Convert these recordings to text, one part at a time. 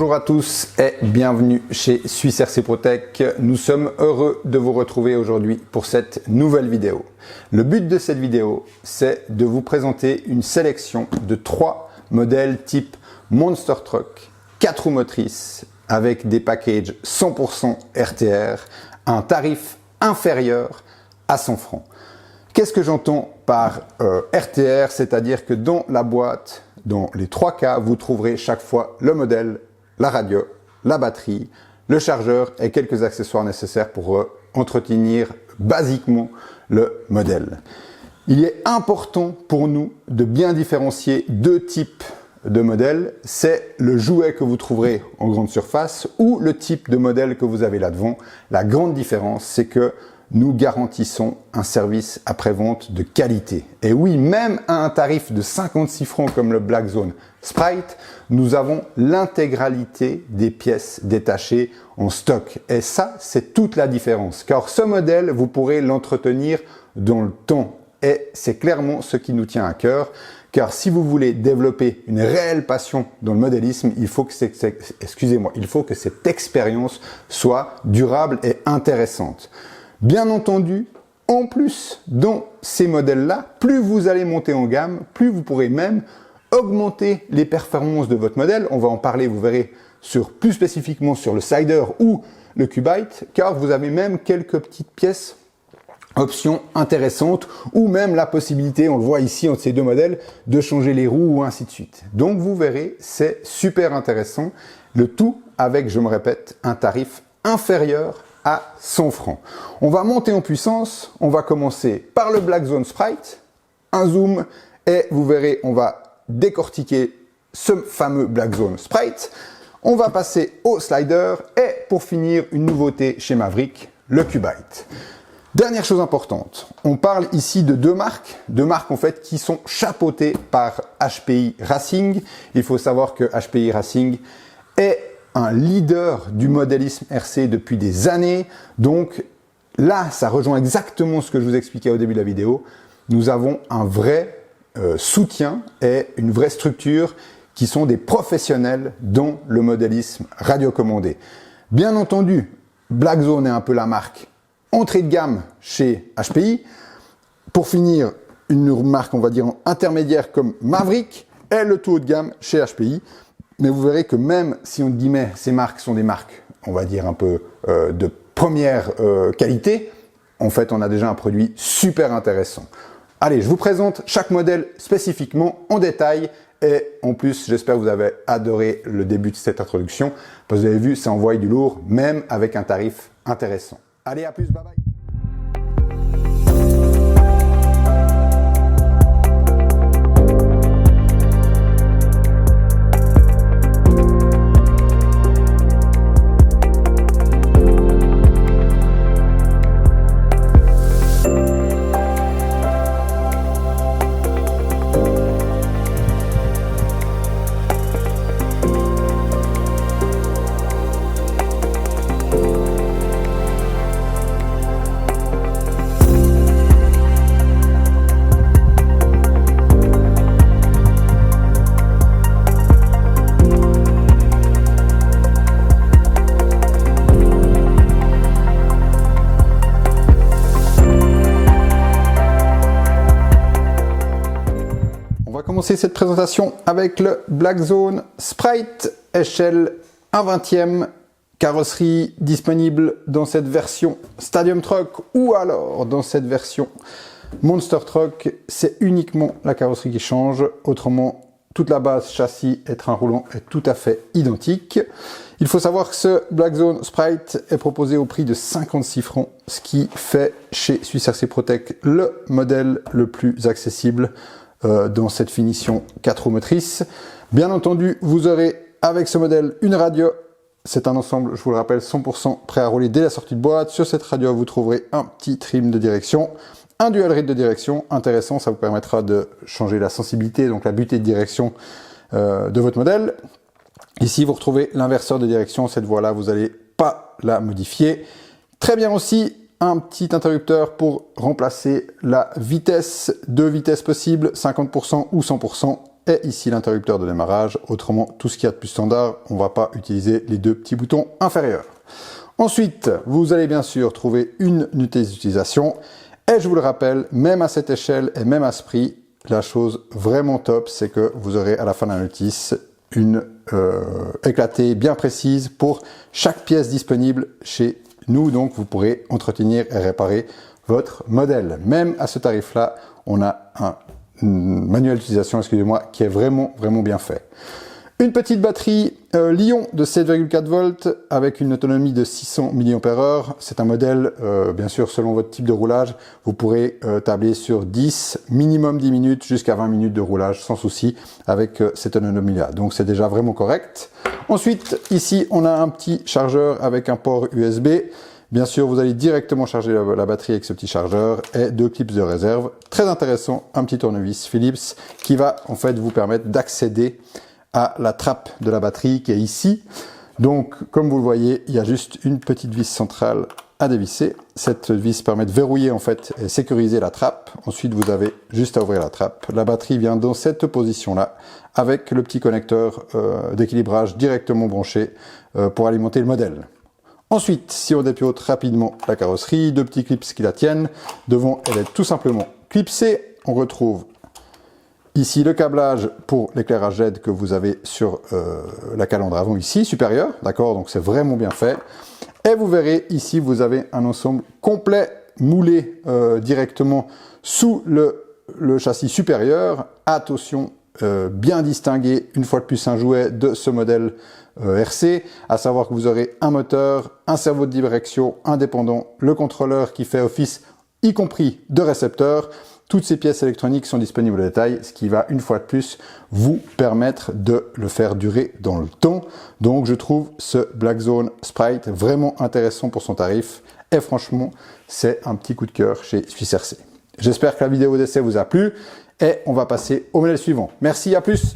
Bonjour à tous et bienvenue chez Suisse RC Protec. Nous sommes heureux de vous retrouver aujourd'hui pour cette nouvelle vidéo. Le but de cette vidéo, c'est de vous présenter une sélection de 3 modèles type Monster Truck, 4 roues motrices avec des packages 100% RTR, un tarif inférieur à 100 francs. Qu'est-ce que j'entends par RTR? C'est-à-dire que dans la boîte, dans les 3 cas, vous trouverez chaque fois le modèle, la radio, la batterie, le chargeur et quelques accessoires nécessaires pour entretenir basiquement le modèle. Il est important pour nous de bien différencier 2 types de modèles. C'est le jouet que vous trouverez en grande surface ou le type de modèle que vous avez là devant. La grande différence, c'est que nous garantissons un service après-vente de qualité. Et oui, même à un tarif de 56 francs comme le Black Zone Sprite, nous avons l'intégralité des pièces détachées en stock. Et ça, c'est toute la différence. Car ce modèle, vous pourrez l'entretenir dans le temps. Et c'est clairement ce qui nous tient à cœur. Car si vous voulez développer une réelle passion dans le modélisme, il faut que cette expérience soit durable et intéressante. Bien entendu, en plus, dans ces modèles-là, plus vous allez monter en gamme, plus vous pourrez même augmenter les performances de votre modèle. On va en parler, vous verrez, plus spécifiquement sur le Sider ou le Cubite, car vous avez même quelques petites pièces, options intéressantes, ou même la possibilité, on le voit ici entre ces 2 modèles, de changer les roues ou ainsi de suite. Donc vous verrez, c'est super intéressant. Le tout avec, je me répète, un tarif inférieur à 100 francs. On va monter en puissance, on va commencer par le Black Zone Sprite, un zoom, et vous verrez, on va décortiquer ce fameux Black Zone Sprite. On va passer au slider, et pour finir, une nouveauté chez Maverick, le Cubite. Dernière chose importante, on parle ici de 2 marques en fait qui sont chapeautées par HPI Racing. Il faut savoir que HPI Racing est un leader du modélisme RC depuis des années. Donc là, ça rejoint exactement ce que je vous expliquais au début de la vidéo. Nous avons un vrai soutien et une vraie structure qui sont des professionnels dans le modélisme radiocommandé. Bien entendu, Black Zone est un peu la marque entrée de gamme chez HPI. Pour finir, une marque, on va dire, intermédiaire comme Maverick est le tout haut de gamme chez HPI. Mais vous verrez que même si on guillemets, ces marques sont des marques, on va dire un peu de première qualité, en fait, on a déjà un produit super intéressant. Allez, je vous présente chaque modèle spécifiquement en détail. Et en plus, j'espère que vous avez adoré le début de cette introduction. Parce que vous avez vu, ça envoie du lourd, même avec un tarif intéressant. Allez, à plus, bye bye. Commencer cette présentation avec le Black Zone Sprite, échelle 1/20e, carrosserie disponible dans cette version Stadium Truck ou alors dans cette version Monster Truck. C'est uniquement la carrosserie qui change, autrement toute la base châssis et train roulant est tout à fait identique. Il faut savoir que ce Black Zone Sprite est proposé au prix de 56 francs, ce qui fait chez Suisse RC Protec le modèle le plus accessible dans cette finition 4 roues motrices. Bien entendu, vous aurez avec ce modèle une radio. C'est un ensemble, je vous le rappelle, 100% prêt à rouler dès la sortie de boîte. Sur cette radio, vous trouverez un petit trim de direction, un dual rate de direction. Intéressant, ça vous permettra de changer la sensibilité, donc la butée de direction de votre modèle. Ici, vous retrouvez l'inverseur de direction. Cette voie-là, vous n'allez pas la modifier. Très bien aussi, un petit interrupteur pour remplacer la vitesse, 2 vitesses possibles, 50% ou 100%. et ici l'interrupteur de démarrage. Autrement, tout ce qu'il y a de plus standard, on ne va pas utiliser les deux petits boutons inférieurs. Ensuite, vous allez bien sûr trouver une unité d'utilisation. Et je vous le rappelle, même à cette échelle et même à ce prix, la chose vraiment top, c'est que vous aurez à la fin de la notice une éclatée bien précise pour chaque pièce disponible chez nous. Donc, vous pourrez entretenir et réparer votre modèle. Même à ce tarif-là, on a un manuel d'utilisation, excusez-moi, qui est vraiment bien fait. Une petite batterie Li-ion de 7,4 volts avec une autonomie de 600 mAh. C'est un modèle, bien sûr, selon votre type de roulage, vous pourrez tabler sur 10, minimum 10 minutes, jusqu'à 20 minutes de roulage sans souci avec cette autonomie-là. Donc c'est déjà vraiment correct. Ensuite, ici, on a un petit chargeur avec un port USB. Bien sûr, vous allez directement charger la batterie avec ce petit chargeur et deux clips de réserve. Très intéressant, un petit tournevis Philips qui va en fait vous permettre d'accéder à la trappe de la batterie qui est ici. Donc, comme vous le voyez, il y a juste une petite vis centrale à dévisser. Cette vis permet de verrouiller en fait et sécuriser la trappe. Ensuite, vous avez juste à ouvrir la trappe. La batterie vient dans cette position-là avec le petit connecteur d'équilibrage directement branché pour alimenter le modèle. Ensuite, si on dépiote rapidement la carrosserie, deux petits clips qui la tiennent. Devant, elle est tout simplement clipsée. On retrouve ici le câblage pour l'éclairage LED que vous avez sur la calandre avant ici, supérieure, d'accord, donc c'est vraiment bien fait. Et vous verrez ici, vous avez un ensemble complet moulé directement sous le châssis supérieur. Attention, bien distingué, une fois de plus un jouet de ce modèle RC, à savoir que vous aurez un moteur, un servo de direction indépendant, le contrôleur qui fait office, y compris de récepteur. Toutes ces pièces électroniques sont disponibles au détail, ce qui va une fois de plus vous permettre de le faire durer dans le temps. Donc je trouve ce Black Zone Sprite vraiment intéressant pour son tarif et franchement c'est un petit coup de cœur chez Suisse RC. J'espère que la vidéo d'essai vous a plu et on va passer au modèle suivant. Merci, à plus.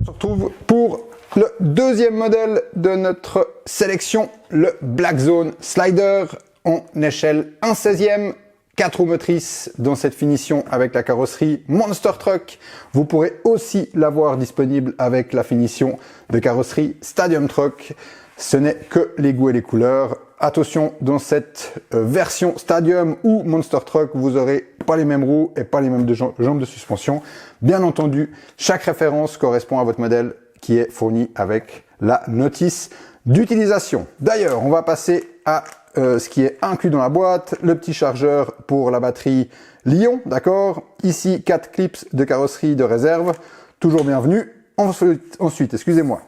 Retrouve pour le deuxième modèle de notre sélection, le Black Zone Slider en échelle 1/16e, 4 roues motrices dans cette finition avec la carrosserie Monster Truck. Vous pourrez aussi l'avoir disponible avec la finition de carrosserie Stadium Truck. Ce n'est que les goûts et les couleurs. Attention, dans cette version Stadium ou Monster Truck, vous n'aurez pas les mêmes roues et pas les mêmes jambes de suspension. Bien entendu, chaque référence correspond à votre modèle qui est fourni avec la notice d'utilisation. D'ailleurs, on va passer à ce qui est inclus dans la boîte, le petit chargeur pour la batterie Li-ion, d'accord. Ici, 4 clips de carrosserie de réserve, toujours bienvenue. Ensuite, excusez-moi,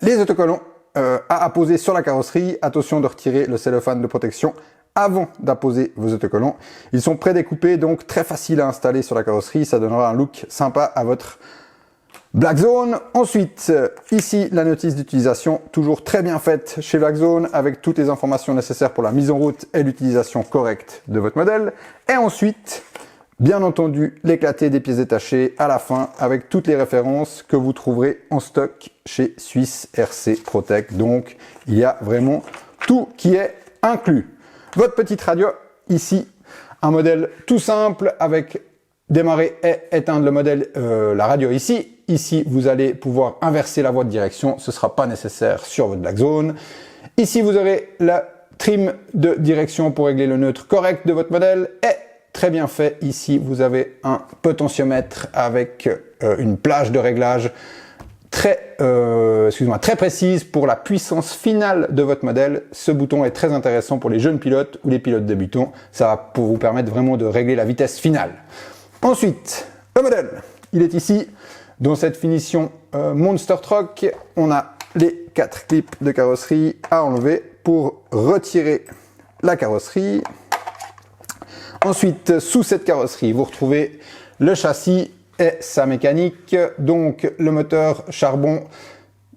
les autocollants à apposer sur la carrosserie. Attention de retirer le cellophane de protection avant d'apposer vos autocollants. Ils sont prédécoupés, donc très faciles à installer sur la carrosserie. Ça donnera un look sympa à votre Black Zone. Ensuite, ici, la notice d'utilisation, toujours très bien faite chez Black Zone, avec toutes les informations nécessaires pour la mise en route et l'utilisation correcte de votre modèle. Et ensuite, bien entendu, l'éclaté des pièces détachées à la fin, avec toutes les références que vous trouverez en stock chez Suisse RC Protec. Donc, il y a vraiment tout qui est inclus. Votre petite radio, ici, un modèle tout simple avec démarrer et éteindre le modèle, la radio ici. Ici, vous allez pouvoir inverser la voie de direction. Ce ne sera pas nécessaire sur votre Black Zone. Ici, vous aurez la trim de direction pour régler le neutre correct de votre modèle. Et très bien fait, ici, vous avez un potentiomètre avec une plage de réglage très précise pour la puissance finale de votre modèle. Ce bouton est très intéressant pour les jeunes pilotes ou les pilotes débutants. Ça va pour vous permettre vraiment de régler la vitesse finale. Ensuite, le modèle, il est ici. Dans cette finition Monster Truck, on a les 4 clips de carrosserie à enlever pour retirer la carrosserie. Ensuite, sous cette carrosserie, vous retrouvez le châssis et sa mécanique. Donc, le moteur charbon,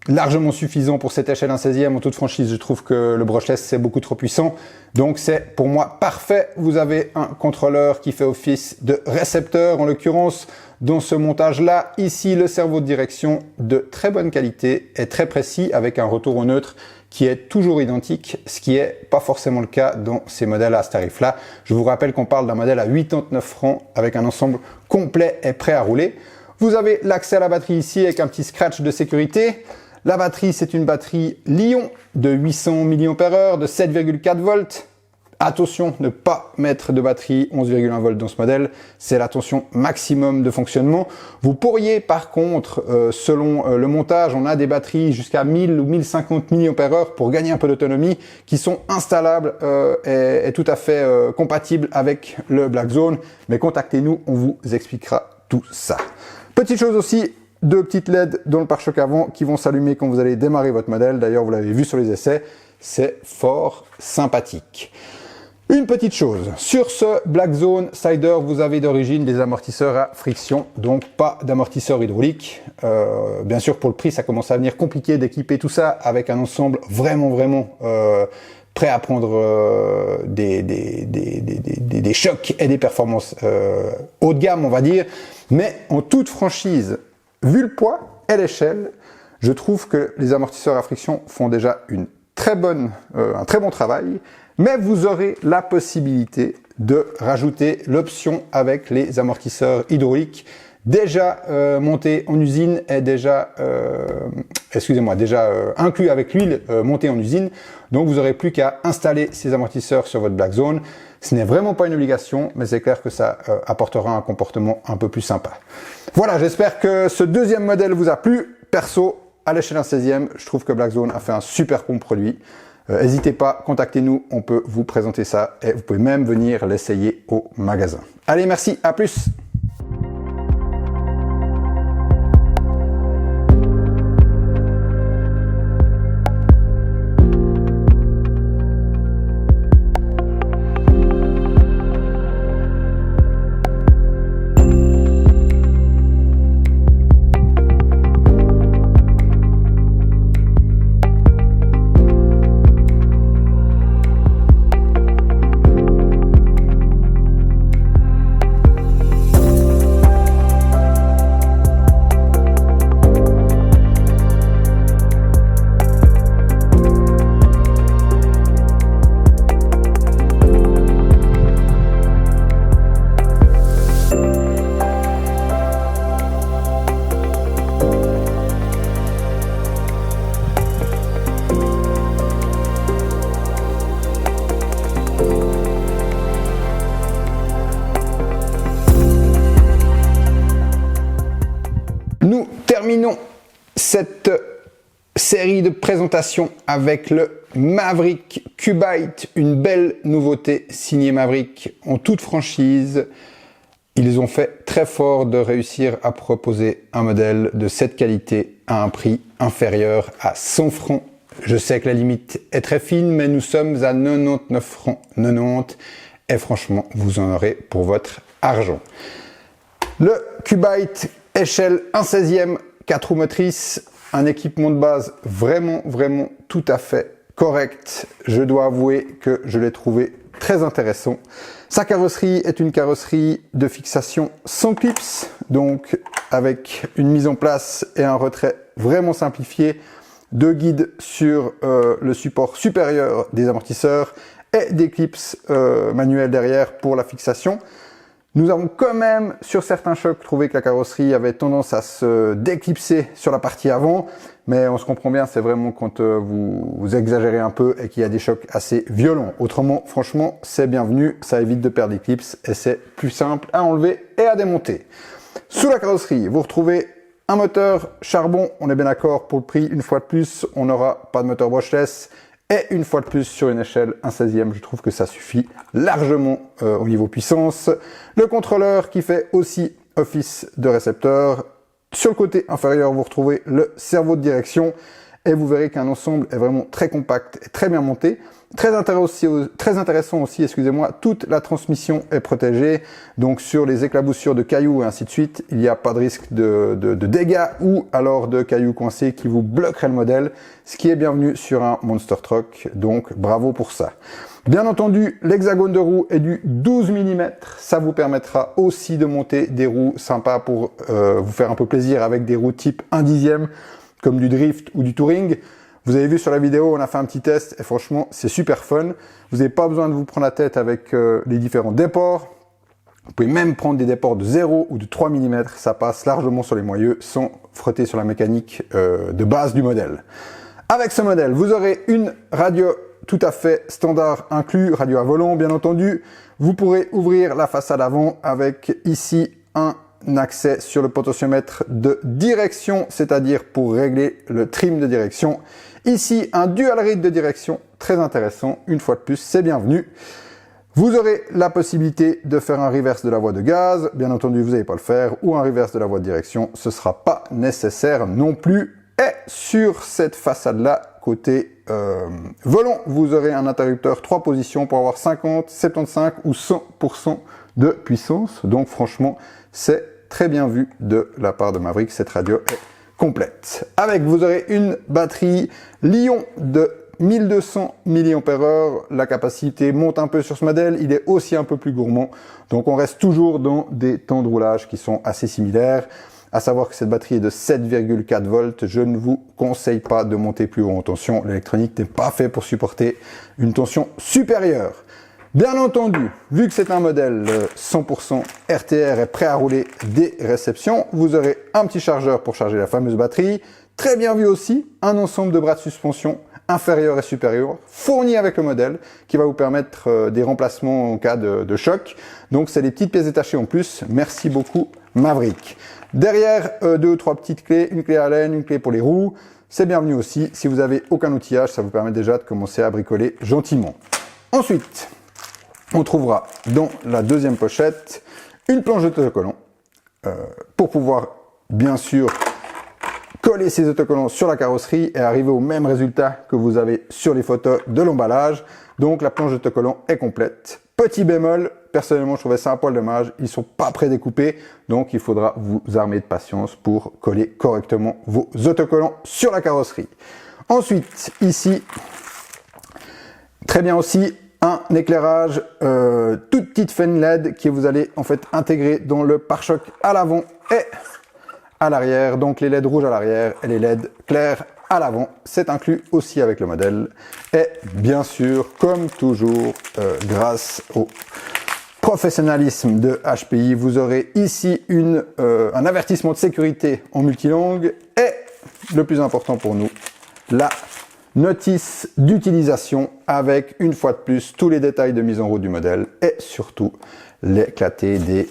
largement suffisant pour cette échelle 1/16e. En toute franchise, je trouve que le brushless, c'est beaucoup trop puissant. Donc, c'est pour moi parfait. Vous avez un contrôleur qui fait office de récepteur, en l'occurrence, dans ce montage-là. Ici, le cerveau de direction de très bonne qualité et très précis avec un retour au neutre qui est toujours identique, ce qui n'est pas forcément le cas dans ces modèles à ce tarif-là. Je vous rappelle qu'on parle d'un modèle à 89 francs avec un ensemble complet et prêt à rouler. Vous avez l'accès à la batterie ici avec un petit scratch de sécurité. La batterie, c'est une batterie Li-ion de 800 mAh de 7,4 volts. Attention, ne pas mettre de batterie 11,1 volts dans ce modèle, c'est la tension maximum de fonctionnement. Vous pourriez par contre, selon le montage, on a des batteries jusqu'à 1000 ou 1050 mAh pour gagner un peu d'autonomie, qui sont installables et tout à fait compatibles avec le Black Zone. Mais contactez-nous, on vous expliquera tout ça. Petite chose aussi, 2 petites LED dans le pare-choc avant qui vont s'allumer quand vous allez démarrer votre modèle. D'ailleurs, vous l'avez vu sur les essais, c'est fort sympathique. Une petite chose, sur ce Black Zone Sider, vous avez d'origine des amortisseurs à friction, donc pas d'amortisseurs hydrauliques. Bien sûr, pour le prix, ça commence à venir compliqué d'équiper tout ça avec un ensemble vraiment prêt à prendre des chocs et des performances haut de gamme, on va dire. Mais en toute franchise, vu le poids et l'échelle, je trouve que les amortisseurs à friction font déjà un très bon travail. Mais vous aurez la possibilité de rajouter l'option avec les amortisseurs hydrauliques déjà montés en usine et déjà inclus avec l'huile montée en usine. Donc vous n'aurez plus qu'à installer ces amortisseurs sur votre Black Zone. Ce n'est vraiment pas une obligation, mais c'est clair que ça apportera un comportement un peu plus sympa. Voilà, j'espère que ce deuxième modèle vous a plu. Perso, à l'échelle 1/16e, je trouve que Black Zone a fait un super bon produit. N'hésitez pas, contactez-nous, on peut vous présenter ça et vous pouvez même venir l'essayer au magasin. Allez, merci, à plus! Nous terminons cette série de présentations avec le Maverick Cubite, une belle nouveauté signée Maverick en toute franchise. Ils ont fait très fort de réussir à proposer un modèle de cette qualité à un prix inférieur à 100 francs. Je sais que la limite est très fine, mais nous sommes à 99 francs 90 et franchement, vous en aurez pour votre argent. Le Cubite échelle 1/16e, 4 roues motrices, un équipement de base vraiment tout à fait correct. Je dois avouer que je l'ai trouvé très intéressant. Sa carrosserie est une carrosserie de fixation sans clips, donc avec une mise en place et un retrait vraiment simplifié, 2 guides sur le support supérieur des amortisseurs et des clips manuels derrière pour la fixation. Nous avons quand même, sur certains chocs, trouvé que la carrosserie avait tendance à se déclipser sur la partie avant, mais on se comprend bien, c'est vraiment quand vous exagérez un peu et qu'il y a des chocs assez violents. Autrement, franchement, c'est bienvenu, ça évite de perdre les clips et c'est plus simple à enlever et à démonter. Sous la carrosserie, vous retrouvez Un moteur charbon, on est bien d'accord, pour le prix, une fois de plus, on n'aura pas de moteur brushless. Et une fois de plus, sur une échelle 1/16e, je trouve que ça suffit largement au niveau puissance. Le contrôleur qui fait aussi office de récepteur. Sur le côté inférieur, vous retrouvez le cerveau de direction. Et vous verrez qu'un ensemble est vraiment très compact et très bien monté. Très intéressant aussi, excusez-moi, toute la transmission est protégée. Donc sur les éclaboussures de cailloux et ainsi de suite, il n'y a pas de risque de dégâts ou alors de cailloux coincés qui vous bloqueraient le modèle, ce qui est bienvenu sur un Monster Truck. Donc bravo pour ça. Bien entendu, l'hexagone de roue est du 12 mm. Ça vous permettra aussi de monter des roues sympas pour vous faire un peu plaisir avec des roues type 1/10, comme du drift ou du touring. Vous avez vu sur la vidéo, on a fait un petit test et franchement, c'est super fun. Vous n'avez pas besoin de vous prendre la tête avec les différents déports. Vous pouvez même prendre des déports de 0 ou de 3 mm. Ça passe largement sur les moyeux sans frotter sur la mécanique de base du modèle. Avec ce modèle, vous aurez une radio tout à fait standard inclus, radio à volant bien entendu. Vous pourrez ouvrir la façade avant avec ici un accès sur le potentiomètre de direction, c'est-à-dire pour régler le trim de direction. Ici, un dual reed de direction, très intéressant. Une fois de plus, c'est bienvenu. Vous aurez la possibilité de faire un reverse de la voie de gaz. Bien entendu, vous n'allez pas le faire. Ou un reverse de la voie de direction. Ce ne sera pas nécessaire non plus. Et sur cette façade-là, côté volant, vous aurez un interrupteur 3 positions pour avoir 50, 75 ou 100% de puissance. Donc franchement, c'est très bien vu de la part de Maverick. Cette radio est complète. Avec, vous aurez une batterie Li-ion de 1200 mAh. La capacité monte un peu sur ce modèle. Il est aussi un peu plus gourmand. Donc on reste toujours dans des temps de roulage qui sont assez similaires. À savoir que cette batterie est de 7,4 volts. Je ne vous conseille pas de monter plus haut en tension. L'électronique n'est pas fait pour supporter une tension supérieure. Bien entendu, vu que c'est un modèle 100% RTR et prêt à rouler des réceptions, vous aurez un petit chargeur pour charger la fameuse batterie. Très bien vu aussi, un ensemble de bras de suspension inférieur et supérieur, fourni avec le modèle, qui va vous permettre des remplacements en cas de choc. Donc c'est des petites pièces détachées en plus. Merci beaucoup Maverick. Derrière, 2 ou 3 petites clés, une clé Allen, une clé pour les roues. C'est bienvenu aussi. Si vous n'avez aucun outillage, ça vous permet déjà de commencer à bricoler gentiment. Ensuite, on trouvera dans la deuxième pochette une planche d'autocollant pour pouvoir bien sûr coller ces autocollants sur la carrosserie et arriver au même résultat que vous avez sur les photos de l'emballage. Donc la planche d'autocollant est complète. Petit bémol, personnellement je trouvais ça un poil dommage, ils sont pas prédécoupés, donc il faudra vous armer de patience pour coller correctement vos autocollants sur la carrosserie. Ensuite, ici, très bien aussi, un éclairage toute petite fan LED que vous allez en fait intégrer dans le pare-choc à l'avant et à l'arrière. Donc les LED rouges à l'arrière et les LED clairs à l'avant. C'est inclus aussi avec le modèle. Et bien sûr, comme toujours, grâce au professionnalisme de HPI, vous aurez ici un avertissement de sécurité en multilangue et le plus important pour nous, la notice d'utilisation avec, une fois de plus, tous les détails de mise en route du modèle et surtout l'éclaté des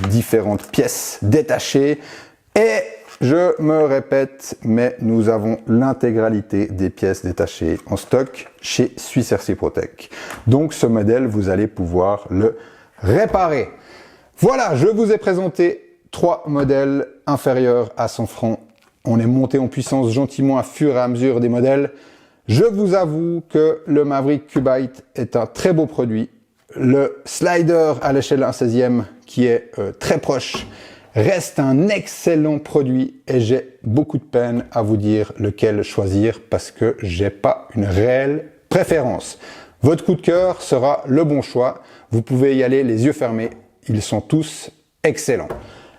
différentes pièces détachées. Et je me répète, mais nous avons l'intégralité des pièces détachées en stock chez Swiss RC Protec. Donc ce modèle, vous allez pouvoir le réparer. Voilà, je vous ai présenté 3 modèles inférieurs à 100 francs. On est monté en puissance gentiment à fur et à mesure des modèles. Je vous avoue que le Maverick Cubite est un très beau produit. Le slider à l'échelle 1/16e, qui est très proche, reste un excellent produit et j'ai beaucoup de peine à vous dire lequel choisir parce que j'ai pas une réelle préférence. Votre coup de cœur sera le bon choix. Vous pouvez y aller les yeux fermés. Ils sont tous excellents.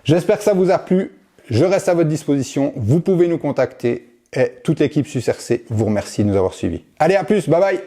J'espère que ça vous a plu. Je reste à votre disposition. Vous pouvez nous contacter et toute l'équipe Swiss RC vous remercie de nous avoir suivis. Allez, à plus. Bye bye.